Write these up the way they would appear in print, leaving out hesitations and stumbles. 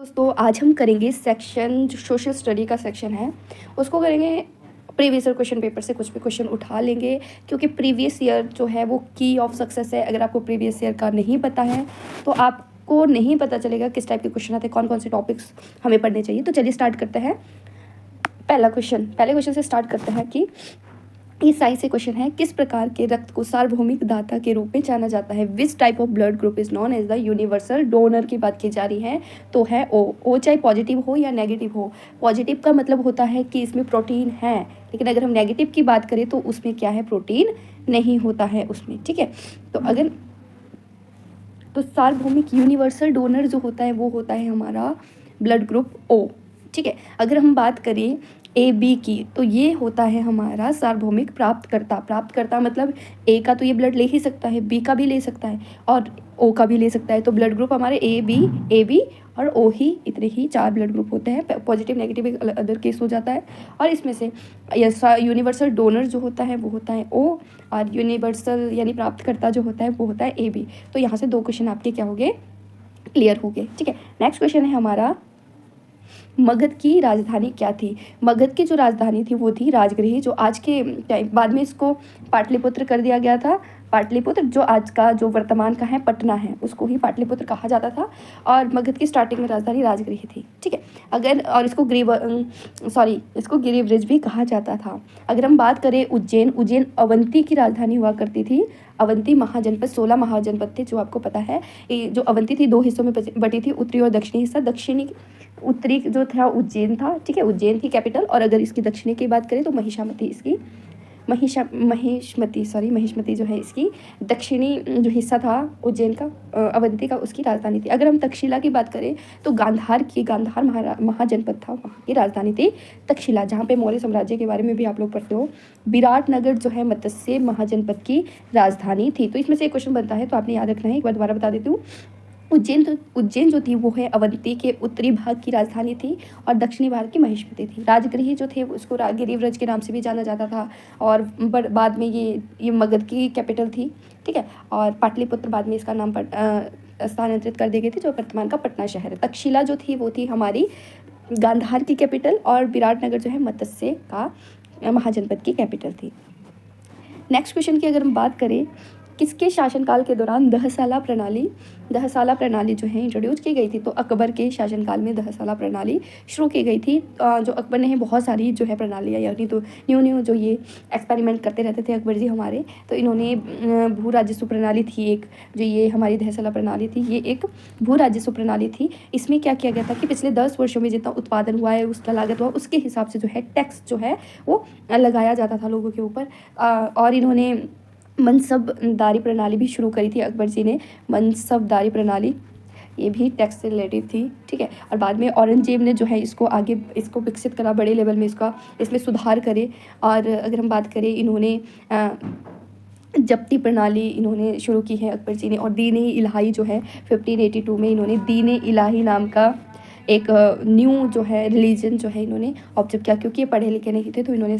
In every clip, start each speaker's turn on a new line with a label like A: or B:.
A: दोस्तों आज हम करेंगे सेक्शन जो सोशल स्टडी का सेक्शन है उसको करेंगे। प्रीवियस ईयर क्वेश्चन पेपर से कुछ भी क्वेश्चन उठा लेंगे क्योंकि प्रीवियस ईयर जो है वो की ऑफ सक्सेस है। अगर आपको प्रीवियस ईयर का नहीं पता है तो आपको नहीं पता चलेगा किस टाइप के क्वेश्चन आते हैं, कौन कौन से टॉपिक्स हमें पढ़ने चाहिए। तो चलिए स्टार्ट करते हैं। पहले क्वेश्चन से स्टार्ट करते हैं कि ये साइंस से क्वेश्चन है, किस प्रकार के रक्त को सार्वभौमिक दाता के रूप में जाना जाता है। Which type of blood group is known as the universal donor की बात की जा रही है तो है ओ चाहे पॉजिटिव हो या नेगेटिव हो। पॉजिटिव का मतलब होता है कि इसमें प्रोटीन है, लेकिन अगर हम नेगेटिव की बात करें तो उसमें क्या है, प्रोटीन नहीं होता है उसमें। ठीक है, तो सार्वभौमिक यूनिवर्सल डोनर जो होता है वो होता है हमारा ब्लड ग्रुप ओ। ठीक है, अगर हम बात करें ए बी की तो ये होता है हमारा सार्वभौमिक प्राप्तकर्ता मतलब ए का तो ये ब्लड ले ही सकता है, बी का भी ले सकता है और ओ का भी ले सकता है। तो ब्लड ग्रुप हमारे ए बी और ओ ही, इतने ही 4 ब्लड ग्रुप होते हैं। पॉजिटिव नेगेटिव एक अदर केस हो जाता है। और इसमें से यूनिवर्सल डोनर जो होता है वो होता है ओ, और यूनिवर्सल यानी प्राप्तकर्ता जो होता है वो होता है ए बी। तो यहाँ से 2 क्वेश्चन आपके क्या हो गए, क्लियर हो गए। ठीक है, नेक्स्ट क्वेश्चन है हमारा, मगध की राजधानी क्या थी। मगध की जो राजधानी थी वो थी राजगृह, जो आज के टाइम बाद में इसको पाटलिपुत्र कर दिया गया था। पाटलिपुत्र जो आज का जो वर्तमान का है पटना है उसको ही पाटलिपुत्र कहा जाता था। और मगध की स्टार्टिंग में राजधानी राजगृह थी। ठीक है, अगर और इसको गिरिब्रज भी कहा जाता था। अगर हम बात करें उज्जैन अवंती की राजधानी हुआ करती थी। अवंती महाजनपद 16 महाजनपद थे जो आपको पता है। ये जो अवंती थी 2 हिस्सों में बटी थी, उत्तरी और दक्षिणी हिस्सा। उत्तरी जो था उज्जैन था, ठीक है, उज्जैन की कैपिटल। और अगर इसकी दक्षिणी की बात करें तो महिष्मती जो है इसकी दक्षिणी जो हिस्सा था उज्जैन का, अवंती का, उसकी राजधानी थी। अगर हम तक्षशिला की बात करें तो गांधार महाजनपद था, वहाँ की राजधानी थी तक्षशिला, जहाँ पे मौर्य साम्राज्य के बारे में भी आप लोग पढ़ते हो। विराटनगर जो है मत्स्य महाजनपद की राजधानी थी। तो इसमें से एक क्वेश्चन बनता है तो आपने याद रखना है, एक बार दोबारा बता देती हूँ। उज्जैन जो थी वो है अवंती के उत्तरी भाग की राजधानी थी और दक्षिणी भाग की महिष्मती थी। राजगृह जो थे उसको गिरिव्रज के नाम से भी जाना जाता था। और बाद में ये मगध की कैपिटल थी। ठीक है, और पाटलिपुत्र बाद में इसका नाम स्थानांतरित कर दी गई थी, जो वर्तमान का पटना शहर है। तक्षशिला जो थी वो थी हमारी गांधार की कैपिटल, और विराटनगर जो है मत्स्य का महाजनपद की कैपिटल थी। नेक्स्ट क्वेश्चन की अगर हम बात करें, किसके शासनकाल के दौरान दहसाला प्रणाली जो है इंट्रोड्यूस की गई थी। तो अकबर के शासनकाल में दहसाला प्रणाली शुरू की गई थी। जो अकबर ने बहुत सारी जो है प्रणालियाँ, यानी तो न्यू जो ये एक्सपेरिमेंट करते रहते थे अकबर जी हमारे। तो इन्होंने भू राजस्व प्रणाली थी एक, जो ये हमारी दहसाला प्रणाली थी, ये एक भू राजस्व प्रणाली थी। इसमें क्या किया गया था कि पिछले 10 वर्षों में जितना उत्पादन हुआ है, उसका लागत हुआ, उसके हिसाब से जो है टैक्स जो है वो लगाया जाता था लोगों के ऊपर। और इन्होंने मनसबदारी प्रणाली भी शुरू करी थी अकबर जी ने। मनसबदारी प्रणाली ये भी टैक्स से रिलेटेड थी। ठीक है, और बाद में औरंगजेब ने जो है इसको विकसित करा, बड़े लेवल में इसमें सुधार करे। और अगर हम बात करें, इन्होंने जब्ती प्रणाली इन्होंने शुरू की है अकबर जी ने। और दीन ए इलाही जो है 1582 में इन्होंने दीन ए इलाही नाम का एक न्यू जो है रिलीजन जो है इन्होंने ऑब्जर्व किया, क्योंकि ये पढ़े लिखे नहीं थे। तो इन्होंने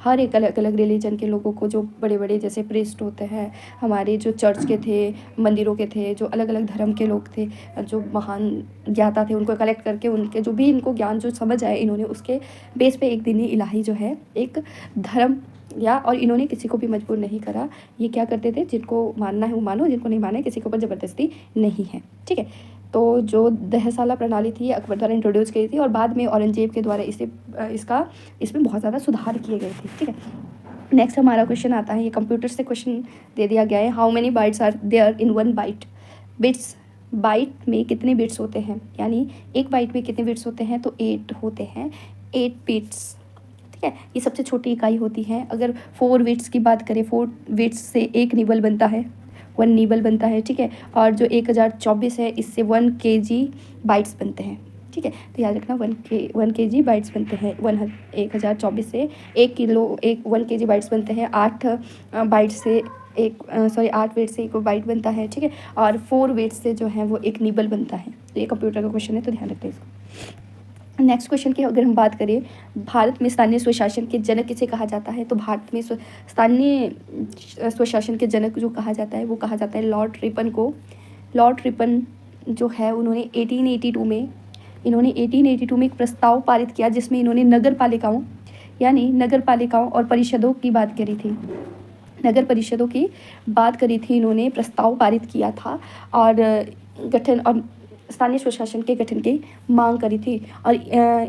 A: हर एक अलग अलग रिलीजन के लोगों को, जो बड़े बड़े जैसे प्रीस्ट होते हैं हमारे, जो चर्च के थे, मंदिरों के थे, जो अलग अलग धर्म के लोग थे, जो महान ज्ञाता थे, उनको कलेक्ट करके उनके जो भी इनको ज्ञान जो समझ आए, इन्होंने उसके बेस पे एक दीन इलाही जो है एक धर्म या, और इन्होंने किसी को भी मजबूर नहीं करा। ये क्या करते थे, जिनको मानना है वो मानो, जिनको नहीं माना है किसी के ऊपर ज़बरदस्ती नहीं है। ठीक है, तो जो दहसाला प्रणाली थी अकबर द्वारा इंट्रोड्यूस की थी और बाद में औरंगजेब के द्वारा इसमें बहुत ज़्यादा सुधार किए गए थे। ठीक है, नेक्स्ट हमारा क्वेश्चन आता है, ये कंप्यूटर से क्वेश्चन दे दिया गया है। How many bytes are there in 1 byte. Byte में कितने बिट्स होते हैं, यानी एक बाइट में कितने बिट्स होते हैं, तो 8 होते हैं, 8 बिट्स। ठीक है, ये सबसे छोटी इकाई होती है। अगर 4 बिट्स की बात करें, 4 बिट्स से 1 निबल बनता है, 1 निबल बनता है। ठीक है, और जो 1024 है इससे 1 kg बाइट्स बनते हैं। ठीक है, तो याद रखना 1 kg बाइट्स बनते हैं। 1024 से 1 kg बाइट्स बनते हैं। 8 बाइट से 8 वेट से 1 बाइट बनता है। ठीक है, और 4 वेट से जो है वो 1 निबल बनता है। तो ये कंप्यूटर का क्वेश्चन है, तो ध्यान रखते हैं इसको। नेक्स्ट क्वेश्चन की अगर हम बात करें, भारत में स्थानीय स्वशासन के जनक किसे कहा जाता है। तो भारत में स्थानीय स्वशासन के जनक जो कहा जाता है वो कहा जाता है लॉर्ड रिपन को। लॉर्ड रिपन जो है उन्होंने 1882 में इन्होंने 1882 में एक प्रस्ताव पारित किया जिसमें इन्होंने नगर पालिकाओं यानी नगर पालिकाओं और परिषदों की बात करी थी। नगर परिषदों की बात करी थी इन्होंने, प्रस्ताव पारित किया था और गठन और स्थानीय स्वशासन के गठन की मांग करी थी। और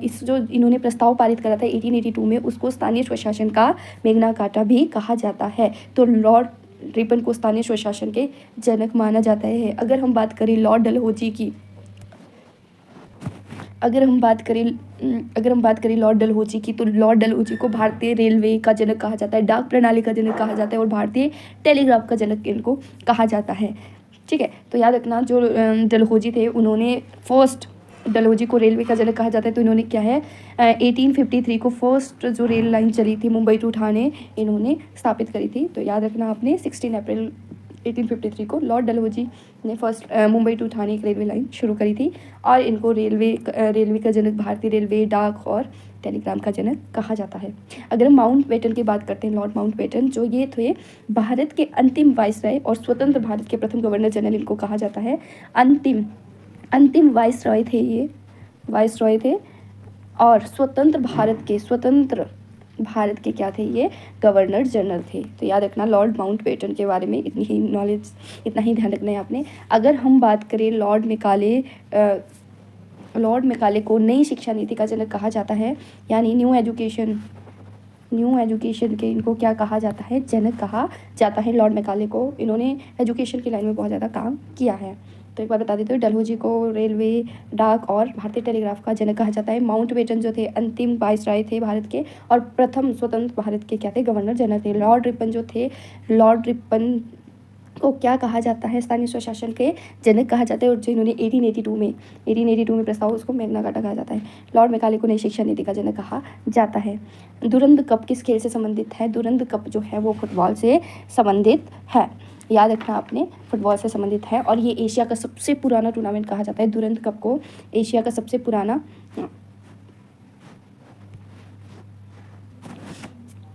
A: इस जो इन्होंने प्रस्ताव पारित करा था 1882 में, उसको स्थानीय स्वशासन का मैग्ना कार्टा भी कहा जाता है। तो लॉर्ड रिपन को स्थानीय स्वशासन के जनक माना जाता है। अगर हम बात करें लॉर्ड डलहौजी की, अगर हम बात करें लॉर्ड डलहौजी की, तो लॉर्ड डलहौजी को भारतीय रेलवे का जनक कहा जाता है, डाक प्रणाली का जनक कहा जाता है और भारतीय टेलीग्राफ का जनक इनको कहा जाता है। ठीक है, तो याद रखना जो डलहौजी थे उन्होंने फर्स्ट, डलहौजी को रेलवे का जनक कहा जाता है, तो इन्होंने क्या है 1853 को फर्स्ट जो रेल लाइन चली थी मुंबई टू ठाणे इन्होंने स्थापित करी थी। तो याद रखना आपने 16 अप्रैल 1853 को लॉर्ड डलहौजी ने फर्स्ट मुंबई टू ठाणे एक रेलवे लाइन शुरू करी थी और इनको रेलवे का जनक, भारतीय रेलवे, डाक और टेलीग्राम का जनक कहा जाता है। अगर हम माउंटबेटन की बात करते हैं, लॉर्ड माउंटबेटन जो ये थे भारत के अंतिम वाइसरॉय और स्वतंत्र भारत के प्रथम गवर्नर जनरल इनको कहा जाता है। अंतिम वाइसरॉय थे ये, वाइसरॉय थे और स्वतंत्र भारत के क्या थे ये, गवर्नर जनरल थे। तो याद रखना लॉर्ड माउंटबेटन के बारे में इतनी ही नॉलेज, इतना ही ध्यान रखना है आपने। अगर हम बात करें लॉर्ड मेकाले को नई शिक्षा नीति का जनक कहा जाता है, यानी न्यू एजुकेशन के इनको क्या कहा जाता है, जनक कहा जाता है लॉर्ड मेकाले को। इन्होंने एजुकेशन की लाइन में बहुत ज़्यादा काम किया है। तो एक बार बता देते हो, डलहौजी को रेलवे, डाक और भारतीय टेलीग्राफ का जनक कहा जाता है। माउंटबेटन जो थे अंतिम वाइसरॉय थे भारत के और प्रथम स्वतंत्र भारत के क्या थे, गवर्नर जनरल थे। लॉर्ड रिपन जो थे, लॉर्ड रिपन को क्या कहा जाता है, स्थानीय स्वशासन के जनक कहा जाता है। और जो इन्होंने 1882 में प्रस्ताव, उसको मैग्ना कार्टा कहा जाता है। लॉर्ड मेकाले को नई शिक्षा नीति का जनक कहा जाता है। दुरंत कप किस खेल से संबंधित है, दुरंत कप जो है वो फुटबॉल से संबंधित है। याद रखना आपने, फुटबॉल से संबंधित है और ये एशिया का सबसे पुराना टूर्नामेंट कहा जाता है। दुरंत कप को एशिया का सबसे पुराना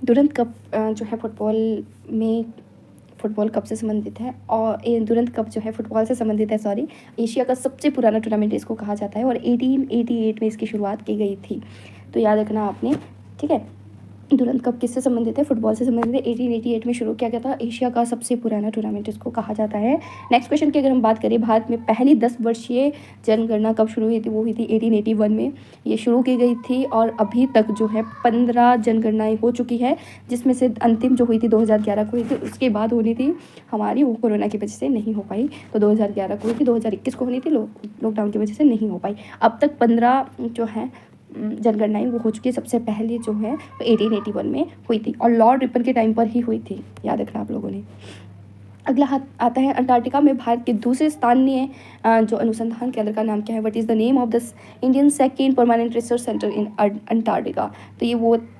A: दुरंत कप जो है फुटबॉल कप से संबंधित है और दुरंत कप जो है फुटबॉल से संबंधित है, एशिया का सबसे पुराना टूर्नामेंट इसको कहा जाता है और 1888 में इसकी शुरुआत की गई थी। तो याद रखना आपने, ठीक है। दुरंत कप किससे संबंधित है, फुटबॉल से संबंधित है। 1888 में शुरू किया गया था, एशिया का सबसे पुराना टूर्नामेंट इसको कहा जाता है। नेक्स्ट क्वेश्चन की अगर हम बात करें, भारत में पहली 10 वर्षीय जनगणना कब शुरू हुई थी, वो हुई थी 1881 में ये शुरू की गई थी और अभी तक जो है 15 जनगणनाएं हो चुकी है, जिसमें से अंतिम जो हुई थी 2011 को हुई थी, उसके बाद होनी थी हमारी, वो कोरोना की वजह से नहीं हो पाई। तो 2011 को हुई थी, 2021 को होनी थी, लॉकडाउन की वजह से नहीं हो पाई। अब तक 15 जो है जनगणनाएं वो हो चुकी है। सबसे पहले जो है वो 1881 में हुई थी और लॉर्ड रिपन के टाइम पर ही हुई थी, याद रखना आप लोगों ने। अगला आता है अंटार्कटिका में भारत के दूसरे स्थानीय जो अनुसंधान केंद्र का नाम क्या है, what is the name of the Indian second permanent research centre in Antarctica. तो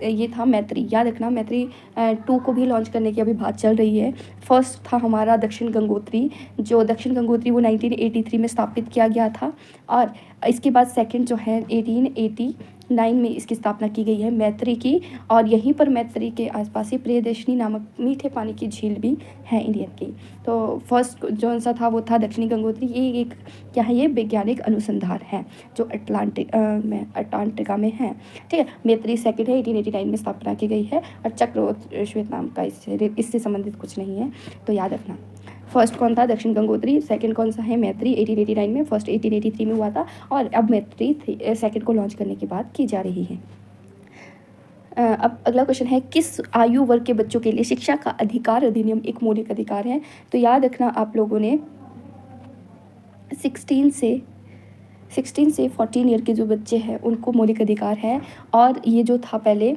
A: ये था मैत्री। याद रखना मैत्री 2 को भी लॉन्च करने की अभी बात चल रही है। फर्स्ट था हमारा दक्षिण गंगोत्री, वो 1983 में स्थापित किया गया था और इसके बाद सेकंड जो है 1889 में इसकी स्थापना की गई है मैत्री की। और यहीं पर मैत्री के आसपास ही प्रियदर्शनी नामक मीठे पानी की झील भी है इंडियन की। तो फर्स्ट जो सा था वो था दक्षिणी गंगोत्री। ये एक क्या है, ये वैज्ञानिक अनुसंधान है जो अंटार्कटिका में है, ठीक है। मैत्री सेकंड है, 1889 में स्थापना की गई है और चक्रवात श्वेत नाम का इससे संबंधित कुछ नहीं है, तो याद रखना। फर्स्ट कौन था, दक्षिण गंगोत्री। सेकंड कौन सा है, मैत्री 1889 में, फर्स्ट 1883 में हुआ था और अब मैत्री सेकंड को लॉन्च करने की बात की जा रही है। अब अगला क्वेश्चन है, किस आयु वर्ग के बच्चों के लिए शिक्षा का अधिकार अधिनियम एक मौलिक अधिकार है। तो याद रखना आप लोगों ने 16 से 14 ईयर के जो बच्चे हैं उनको मौलिक अधिकार है। और ये जो था पहले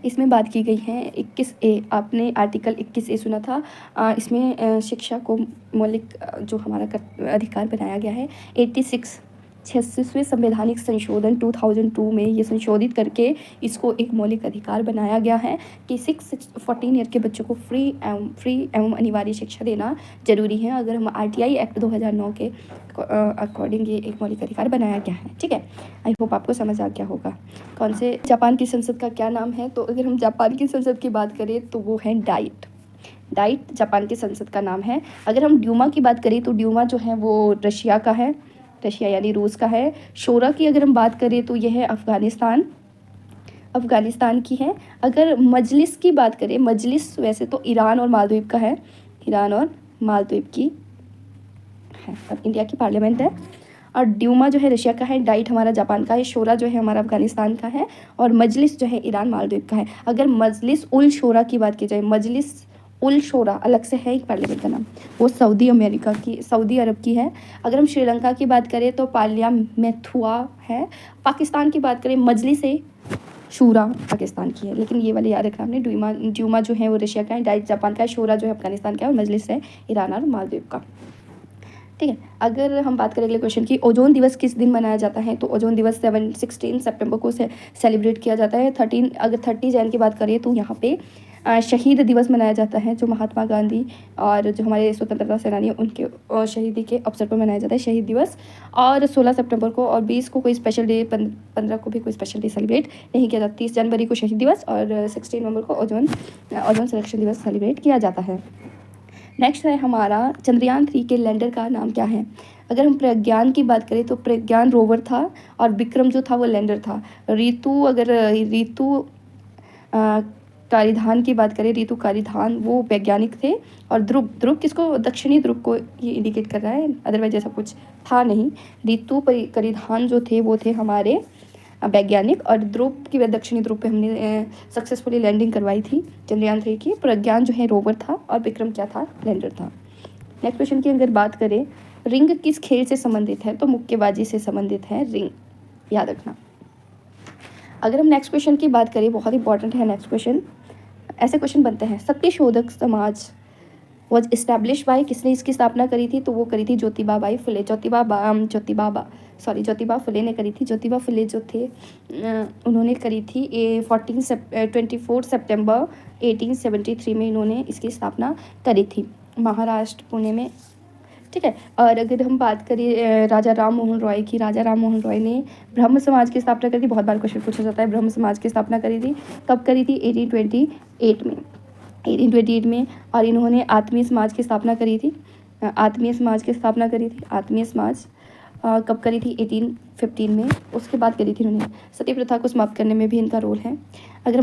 A: इसमें बात की गई है 21A, आपने आर्टिकल 21A सुना था। इसमें शिक्षा को मौलिक जो हमारा अधिकार बनाया गया है। 86वें संवैधानिक संशोधन 2002 में ये संशोधित करके इसको एक मौलिक अधिकार बनाया गया है कि 6 से 14 ईयर के बच्चों को फ्री एवं अनिवार्य शिक्षा देना जरूरी है। अगर हम RTI एक्ट 2009 के अकॉर्डिंग ये एक मौलिक अधिकार बनाया गया है, ठीक है। आई होप आपको समझ आ गया होगा। कौन से जापान की संसद का क्या नाम है, तो अगर हम जापान की संसद की बात करें तो वो है डाइट जापान की संसद का नाम है। अगर हम ड्यूमा की बात करें तो ड्यूमा जो है वो रशिया का है, रशिया यानी रूस का है। शोरा की अगर हम बात करें तो यह है अफ़गानिस्तान की है। अगर मजलिस की बात करें, मजलिस वैसे तो ईरान और मालदीव का है, ईरान और मालदीव की है। अब इंडिया की पार्लियामेंट है। और ड्यूमा जो है रशिया का है, डाइट हमारा जापान का है, शोरा जो है हमारा अफ़गानिस्तान का है और मजलिस जो है ईरान मालदीव का है। अगर मजलिस उल शोरा की बात की जाए, मजलिस उल शोरा अलग से है एक पार्लियामेंट का नाम, वो सऊदी अरब की है। अगर हम श्रीलंका की बात करें तो पार्लियामेंथुआ है। पाकिस्तान की बात करें, मजलिस शूरा पाकिस्तान की है, लेकिन ये वाले याद रखना आपने। ड्यूमा जो है वो रशिया का है, डाइट जापान का है, शोरा जो है अफगानिस्तान का है और मजलिस है ईरान और मालदीव का। ठीक है, अगर हम बात करें अगले क्वेश्चन की, ओजोन दिवस किस दिन मनाया जाता है, तो ओजोन दिवस 16 सितंबर को सेलिब्रेट किया जाता है। 30 जैन की बात करें तो यहाँ पे शहीद दिवस मनाया जाता है, जो महात्मा गांधी और जो हमारे स्वतंत्रता सेनानी उनके शहीदी के अवसर पर मनाया जाता है शहीद दिवस। और 16 सितंबर को और 20 को कोई स्पेशल डे, 15 को भी कोई स्पेशल डे सेलिब्रेट नहीं किया जाता। 30 जनवरी को शहीद दिवस और 16 नवंबर को ओजोन संरक्षण दिवस सेलिब्रेट किया जाता है। नेक्स्ट है हमारा चंद्रयान 3 के लैंडर का नाम क्या है। अगर हम प्रज्ञान की बात करें तो प्रज्ञान रोवर था और विक्रम जो था वो लैंडर था। ऋतु कारिधान की बात करें, ऋतु कारिधान वो वैज्ञानिक थे। और ध्रुव किसको, दक्षिणी ध्रुव को ये इंडिकेट कर रहा है, अदरवाइज ऐसा कुछ था नहीं। ऋतु कारिधान जो थे वो थे हमारे वैज्ञानिक, और ध्रुव की दक्षिणी ध्रुव पे हमने सक्सेसफुली लैंडिंग करवाई थी चंद्रयान 3 की। प्रज्ञान जो है रोवर था और विक्रम क्या था, लैंडर था। नेक्स्ट क्वेश्चन की अगर बात करें, रिंग किस खेल से संबंधित है, तो मुक्केबाजी से संबंधित है रिंग, याद रखना। अगर हम नेक्स्ट क्वेश्चन की बात करें, बहुत इंपॉर्टेंट है नेक्स्ट क्वेश्चन। ऐसे क्वेश्चन बनते हैं, Satyashodhak Samaj was establish by, किसने इसकी स्थापना करी थी, तो वो करी थी ज्योतिबा फुले। ज्योतिबा फुले ने करी थी। ज्योतिबा फुले जो थे उन्होंने करी थी 24 सितंबर 1873 में इन्होंने इसकी स्थापना करी थी, महाराष्ट्र पुणे में। ठीक है, और अगर हम बात करें राजा राम मोहन रॉय की, राजा राम मोहन रॉय ने ब्रह्म समाज की स्थापना करी थी। बहुत बार क्वेश्चन पूछा जाता है, ब्रह्म समाज की स्थापना करी थी, कब करी थी, 1828 में। और इन्होंने आत्मीय समाज की स्थापना करी थी। आत्मीय समाज कब करी थी, 1815 में। उसके बाद करी थी इन्होंने। सती प्रथा को समाप्त करने में भी इनका रोल है। अगर